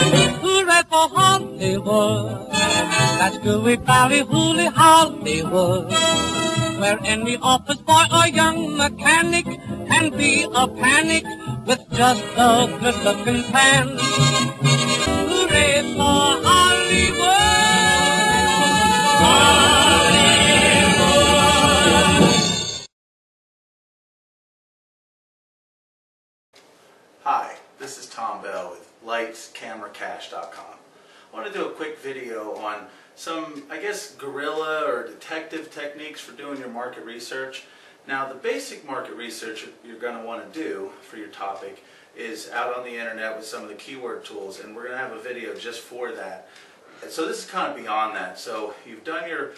Hooray for Hollywood. That's gooey, bally, hooly Hollywood. Where any office boy or young mechanic can be a panic with just a good-looking pan. Hooray for Hollywood! Hollywood! Hi, this is Tom Bell with LightsCameraCash.com. I want to do a quick video on some, I guess, guerrilla or detective techniques for doing your market research. Now, the basic market research you're going to want to do for your topic is out on the internet with some of the keyword tools, and we're going to have a video just for that. So this is kind of beyond that. So you've done your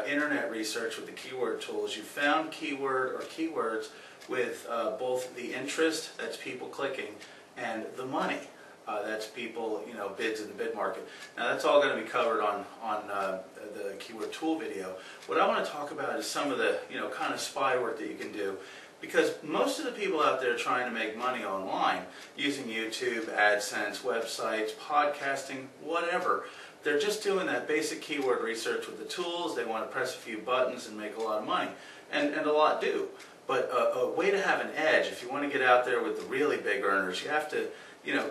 internet research with the keyword tools. You've found keyword or keywords with both the interest, that's people clicking, and the money, that's people, bids in the bid market. Now that's all going to be covered on the keyword tool video. What I want to talk about is some of the kind of spy work that you can do, because most of the people out there trying to make money online using YouTube, AdSense, websites, podcasting, whatever, they're just doing that basic keyword research with the tools. They want to press a few buttons and make a lot of money, and a lot do. But a way to have an edge, if you want to get out there with the really big earners, you have to,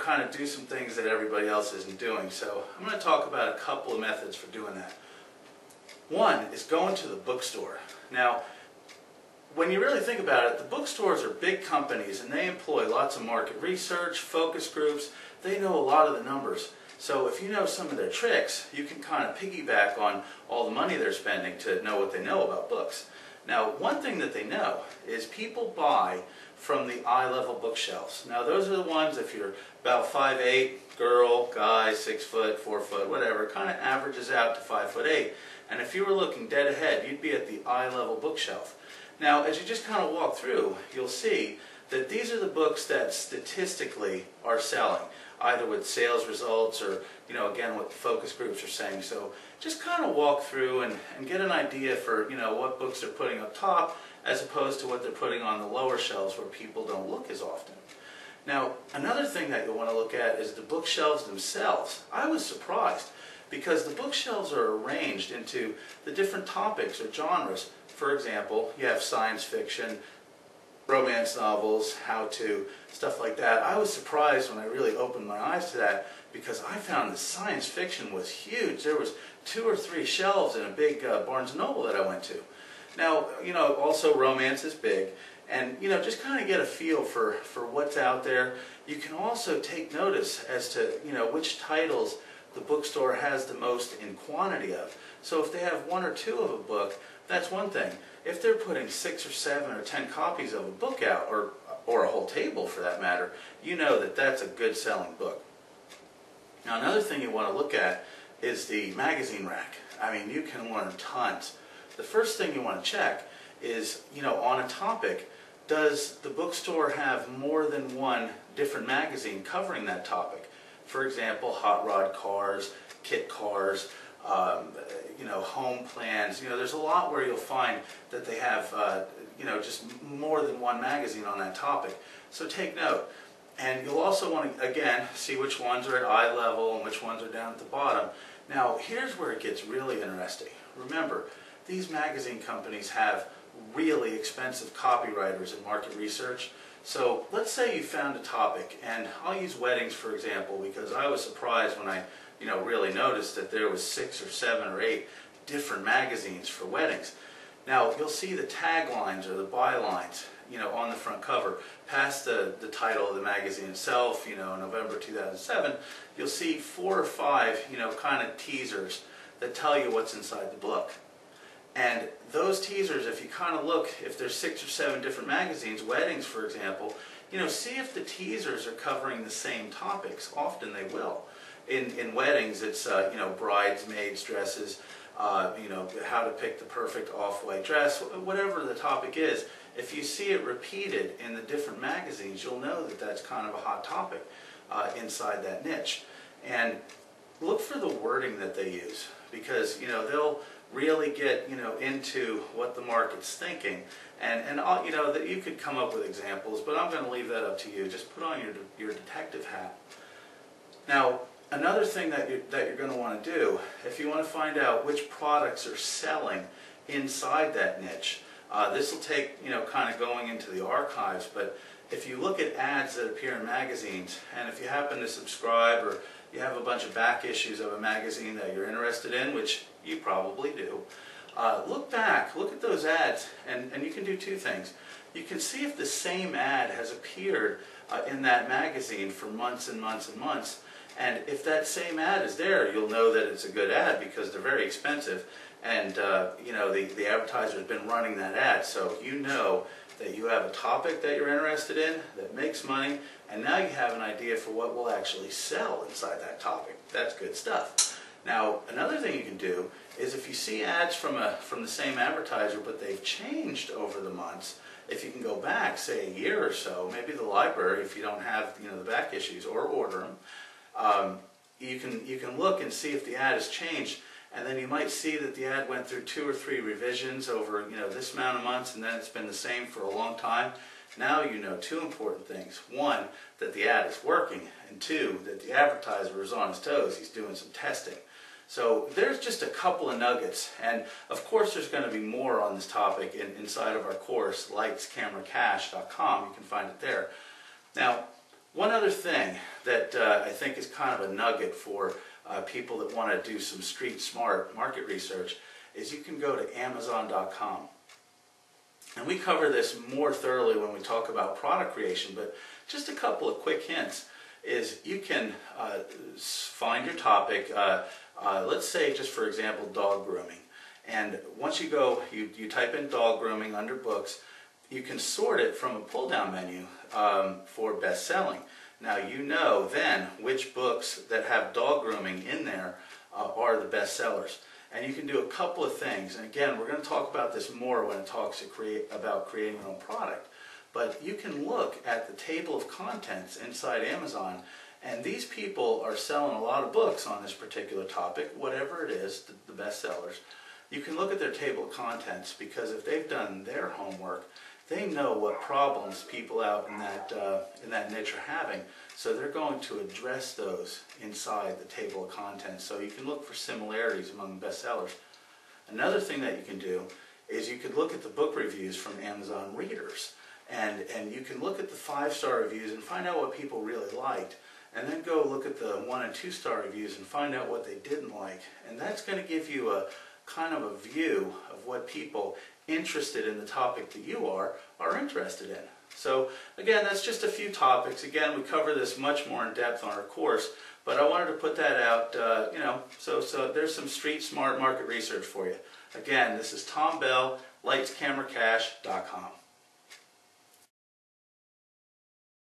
kind of do some things that everybody else isn't doing. So I'm going to talk about a couple of methods for doing that. One is going to the bookstore. Now, when you really think about it, the bookstores are big companies and they employ lots of market research, focus groups. They know a lot of the numbers. So if you know some of their tricks, you can kind of piggyback on all the money they're spending to know what they know about books. Now, one thing that they know is people buy from the eye-level bookshelves. Now, those are the ones, if you're about 5'8", girl, guy, 6 foot, 4 foot, whatever, kind of averages out to 5'8". And if you were looking dead ahead, you'd be at the eye-level bookshelf. Now, as you just kind of walk through, you'll see that these are the books that statistically are selling, either with sales results or, again, what the focus groups are saying. So just kind of walk through and get an idea for, what books they're putting up top as opposed to what they're putting on the lower shelves where people don't look as often. Now, another thing that you'll want to look at is the bookshelves themselves. I was surprised because the bookshelves are arranged into the different topics or genres. For example, you have science fiction, romance novels, how-to, stuff like that. I was surprised when I really opened my eyes to that because I found that science fiction was huge. There was 2 or 3 shelves in a big Barnes & Noble that I went to. Now, also romance is big. And, just kind of get a feel for what's out there. You can also take notice as to, which titles the bookstore has the most in quantity of. So if they have 1 or 2 of a book, that's one thing. If they're putting 6 or 7 or 10 copies of a book out, or a whole table for that matter, you know that that's a good selling book. Now another thing you want to look at is the magazine rack. I mean, you can learn tons. The first thing you want to check is, on a topic, does the bookstore have more than one different magazine covering that topic? For example, hot rod cars, kit cars, home plans. There's a lot where you'll find that they have, just more than one magazine on that topic. So take note. And you'll also want to, again, see which ones are at eye level and which ones are down at the bottom. Now, here's where it gets really interesting. Remember, these magazine companies have really expensive copywriters in market research. So let's say you found a topic, and I'll use weddings for example because I was surprised when I really noticed that there was 6 or 7 or 8 different magazines for weddings. Now you'll see the taglines or the bylines on the front cover. Past the title of the magazine itself, November 2007, you'll see 4 or 5 kind of teasers that tell you what's inside the book. And those teasers, if you kind of look, if there's 6 or 7 different magazines, weddings for example, see if the teasers are covering the same topics. Often they will. In weddings, it's bridesmaids dresses, how to pick the perfect off-white dress, whatever the topic is. If you see it repeated in the different magazines, you'll know that that's kind of a hot topic inside that niche. And look for the wording that they use because they'll really get into what the market's thinking, and that you could come up with examples, but I'm going to leave that up to you. Just put on your detective hat. Now, another thing that you're going to want to do, if you want to find out which products are selling inside that niche, this will take, kind of going into the archives, but if you look at ads that appear in magazines, and if you happen to subscribe or you have a bunch of back issues of a magazine that you're interested in, which you probably do, look back, look at those ads, and you can do two things. You can see if the same ad has appeared in that magazine for months and months and months, and if that same ad is there, you'll know that it's a good ad because they're very expensive, and the advertiser has been running that ad, so you know that you have a topic that you're interested in that makes money, and now you have an idea for what will actually sell inside that topic. That's good stuff. Now, another thing you can do is if you see ads from the same advertiser, but they've changed over the months, if you can go back, say a year or so, maybe the library, if you don't have the back issues, or order them, you can look and see if the ad has changed. And then you might see that the ad went through 2 or 3 revisions over this amount of months, and then it's been the same for a long time. Now you know 2 important things. 1, that the ad is working, and 2, that the advertiser is on his toes. He's doing some testing. So there's just a couple of nuggets, and of course there's going to be more on this topic inside of our course, lightscameracash.com. You can find it there. Now, one other thing that I think is kind of a nugget for people that want to do some street smart market research is you can go to Amazon.com. And we cover this more thoroughly when we talk about product creation, but just a couple of quick hints is you can find your topic, let's say just for example dog grooming, and once you go, you type in dog grooming under books, you can sort it from a pull down menu for best selling. Now you know then which books that have dog grooming in there are the best sellers. And you can do a couple of things. And again, we're going to talk about this more when it talks about creating your own product. But you can look at the table of contents inside Amazon, and these people are selling a lot of books on this particular topic, whatever it is, the best sellers. You can look at their table of contents because if they've done their homework, they know what problems people out in that niche are having, so they're going to address those inside the table of contents. So you can look for similarities among bestsellers. Another thing that you can do is you could look at the book reviews from Amazon readers, and you can look at the 5-star reviews and find out what people really liked, and then go look at the 1- and 2-star reviews and find out what they didn't like, and that's going to give you a kind of a view of what people interested in the topic that you are interested in. So again, that's just a few topics. Again, we cover this much more in depth on our course, but I wanted to put that out, so there's some street smart market research for you. Again, this is Tom Bell, lightscameracash.com.